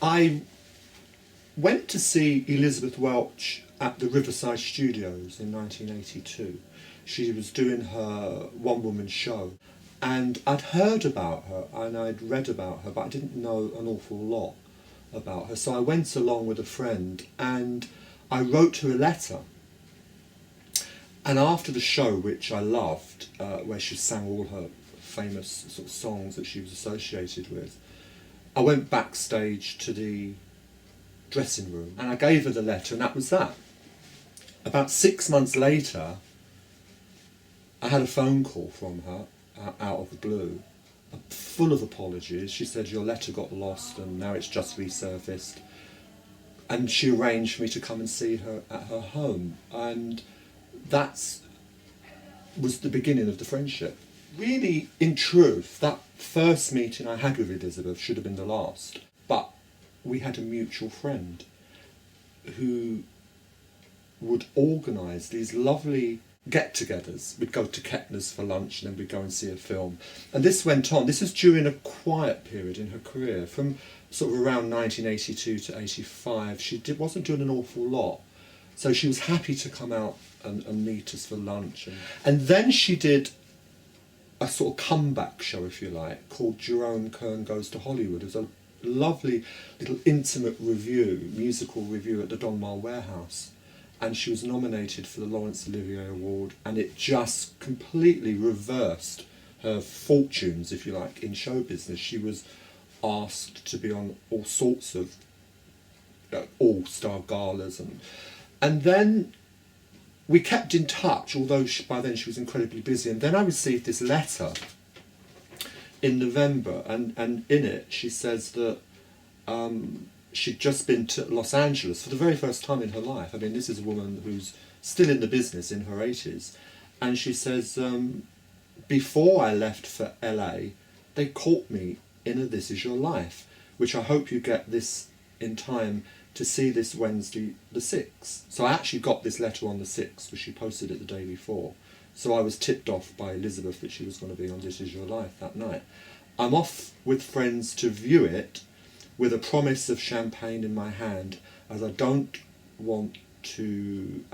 I went to see Elisabeth Welch at the Riverside Studios in 1982. She was doing her one-woman show, and I'd heard about her and I'd read about her, but I didn't know an awful lot about her. So I went along with a friend and I wrote her a letter. And after the show, which I loved, where she sang all her famous sort of songs that she was associated with, I went backstage to the dressing room and I gave her the letter, and that was that. About 6 months later, I had a phone call from her out of the blue, full of apologies. She said, your letter got lost and now it's just resurfaced. And she arranged for me to come and see her at her home. And that was the beginning of the friendship. Really, in truth, that first meeting I had with Elisabeth should have been the last. But we had a mutual friend who would organise these lovely get-togethers. We'd go to Kettner's for lunch and then we'd go and see a film. And this went on. This was during a quiet period in her career. From sort of around 1982 to 85, she wasn't doing an awful lot. So she was happy to come out and meet us for lunch. And then she did a sort of comeback show, if you like, called Jerome Kern Goes to Hollywood. It was a lovely little intimate review, musical review at the Donmar Warehouse. And she was nominated for the Laurence Olivier Award, and it just completely reversed her fortunes, if you like, in show business. She was asked to be on all sorts of all-star galas, and then we kept in touch, although by then she was incredibly busy. And then I received this letter in November, and in it she says that she'd just been to Los Angeles for the very first time in her life. I mean, this is a woman who's still in the business, in her 80s. And she says, before I left for LA, they caught me in a This Is Your Life, which I hope you get this in time to see this Wednesday the 6th. So I actually got this letter on the 6th, because she posted it the day before. So I was tipped off by Elisabeth that she was going to be on This Is Your Life that night. I'm off with friends to view it, with a promise of champagne in my hand, as I don't want to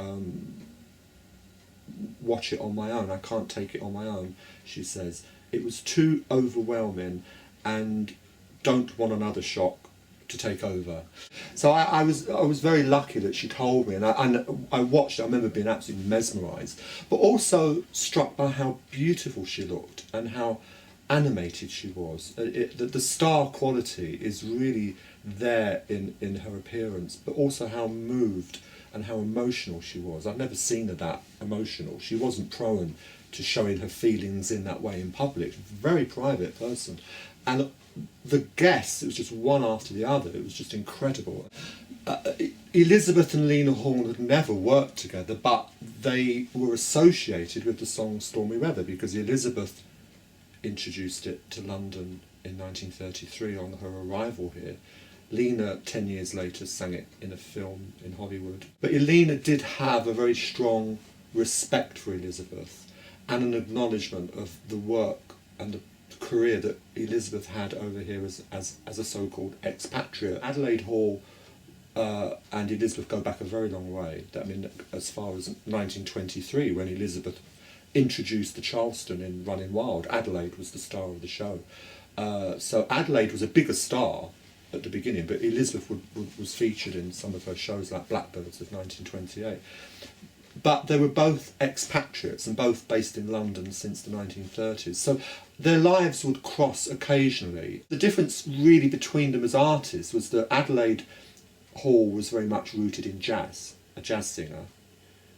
watch it on my own. I can't take it on my own, she says. It was too overwhelming and don't want another shock to take over. So I was very lucky that she told me, and I watched it. I remember being absolutely mesmerised, but also struck by how beautiful she looked and how animated she was. The star quality is really there in her appearance, but also how moved and how emotional she was. I've never seen her that emotional. She wasn't prone to showing her feelings in that way in public. Very private person. And the guests, it was just one after the other. It was just incredible. Elisabeth and Lena Horne had never worked together, but they were associated with the song Stormy Weather, because Elisabeth introduced it to London in 1933 on her arrival here. Lena, 10 years later, sang it in a film in Hollywood. But Lena did have a very strong respect for Elisabeth and an acknowledgement of the work and the career that Elisabeth had over here as a so-called expatriate. Adelaide Hall and Elisabeth go back a very long way. I mean, as far as 1923, when Elisabeth introduced the Charleston in Running Wild. Adelaide was the star of the show. So Adelaide was a bigger star at the beginning, but Elisabeth was featured in some of her shows like Blackbirds of 1928. But they were both expatriates and both based in London since the 1930s. So their lives would cross occasionally. The difference really between them as artists was that Adelaide Hall was very much rooted in jazz, a jazz singer,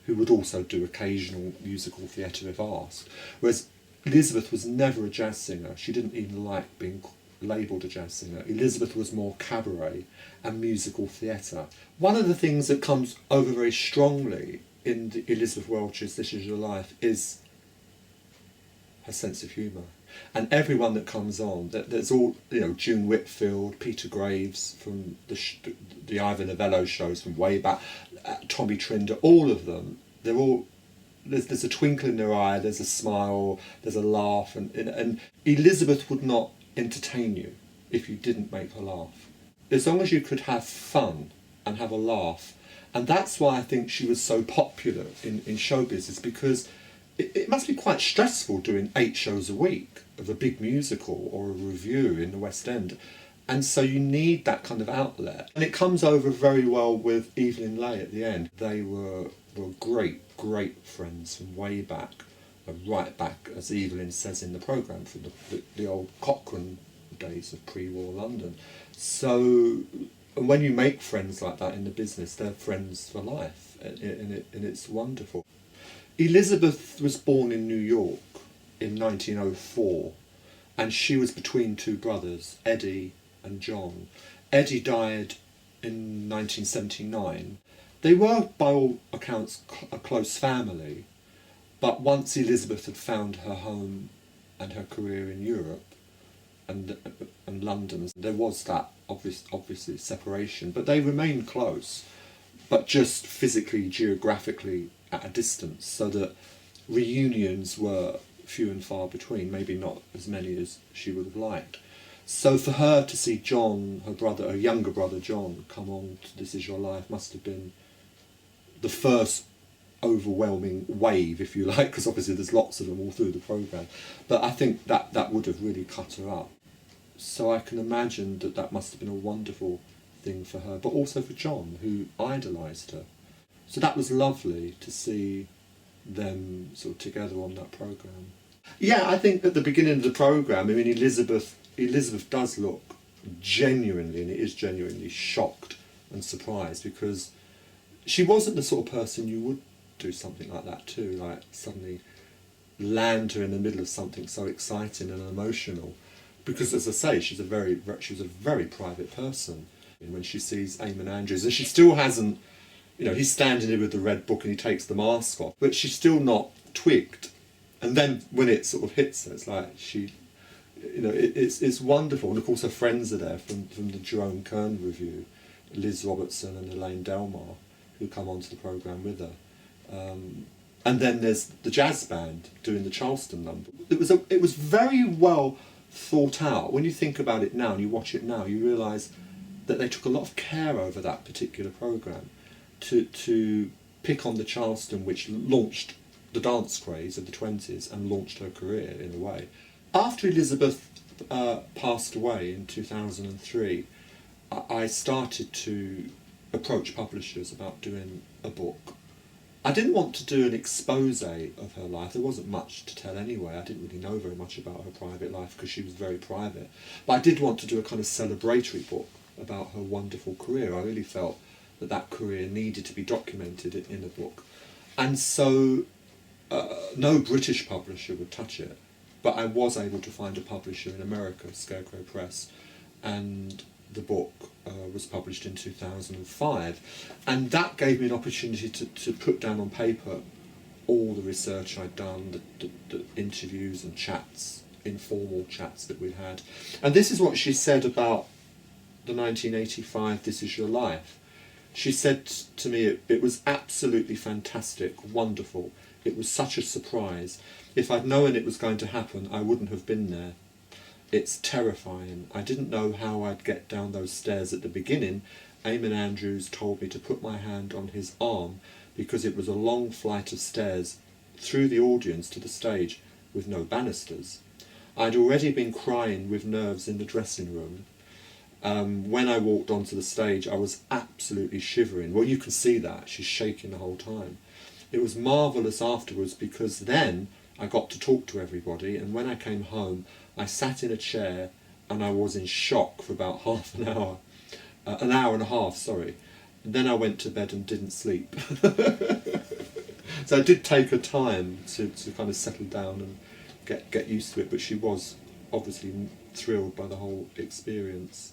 who would also do occasional musical theatre if asked. Whereas Elisabeth was never a jazz singer. She didn't even like being labelled a jazz singer. Elisabeth was more cabaret and musical theatre. One of the things that comes over very strongly in Elisabeth Welch's This Is Your Life is her sense of humour. And everyone that comes on, there's all, you know, June Whitfield, Peter Graves from the Ivor Novello shows from way back, Tommy Trinder, all of them, they're all, there's a twinkle in their eye, there's a smile, there's a laugh, and Elisabeth would not entertain you if you didn't make her laugh. as long as you could have fun and have a laugh. And that's why I think she was so popular in show business, because it must be quite stressful doing 8 shows a week of a big musical or a review in the West End. And so you need that kind of outlet. And it comes over very well with Evelyn Leigh at the end. They were great friends from way back, right back, as Evelyn says in the programme, from the old Cochrane days of pre-war London. So when you make friends like that in the business, they're friends for life, and it's wonderful. Elisabeth was born in New York in 1904, and she was between 2 brothers, Eddie and John. Eddie died in 1979. They were, by all accounts, a close family, but once Elisabeth had found her home and her career in Europe and London, there was that obviously separation, but they remained close, but just physically, geographically at a distance, so that reunions were few and far between, maybe not as many as she would have liked. So for her to see John, her younger brother John, come on to This Is Your Life must have been the first overwhelming wave, if you like, because obviously there's lots of them all through the programme. But I think that would have really cut her up. So I can imagine that must have been a wonderful thing for her, but also for John, who idolised her. So that was lovely to see them sort of together on that programme. Yeah, I think at the beginning of the programme, I mean, Elisabeth does look genuinely, and it is genuinely, shocked and surprised, because she wasn't the sort of person you would do something like that to, like suddenly land her in the middle of something so exciting and emotional. Because, as I say, she was a very private person. And when she sees Eamonn Andrews, and she still hasn't, he's standing there with the red book and he takes the mask off, but she's still not twigged. And then when it sort of hits her, it's like it's wonderful. And of course her friends are there from the Jerome Kern review, Liz Robertson and Elaine Delmar, who come onto the programme with her. And then there's the jazz band doing the Charleston number. It was very well thought out. When you think about it now and you watch it now, you realise that they took a lot of care over that particular programme to pick on the Charleston, which launched the dance craze of the 20s and launched her career in a way. After Elisabeth passed away in 2003, I started to approach publishers about doing a book. I didn't want to do an expose of her life. There wasn't much to tell anyway. I didn't really know very much about her private life because she was very private. But I did want to do a kind of celebratory book about her wonderful career. I really felt that career needed to be documented in a book. And so no British publisher would touch it. But I was able to find a publisher in America, Scarecrow Press, and the book was published in 2005, and that gave me an opportunity to put down on paper all the research I'd done, the interviews and chats, informal chats that we'd had. And this is what she said about the 1985 This Is Your Life. She said to me, it was absolutely fantastic, wonderful. It was such a surprise. If I'd known it was going to happen, I wouldn't have been there. It's terrifying. I didn't know how I'd get down those stairs at the beginning. Eamonn Andrews told me to put my hand on his arm because it was a long flight of stairs through the audience to the stage with no banisters. I'd already been crying with nerves in the dressing room. When I walked onto the stage, I was absolutely shivering. Well, you can see that. She's shaking the whole time. It was marvellous afterwards because then I got to talk to everybody, and when I came home, I sat in a chair and I was in shock for about half an hour. An hour and a half, sorry. And then I went to bed and didn't sleep. So it did take her time to kind of settle down and get used to it, but she was obviously thrilled by the whole experience.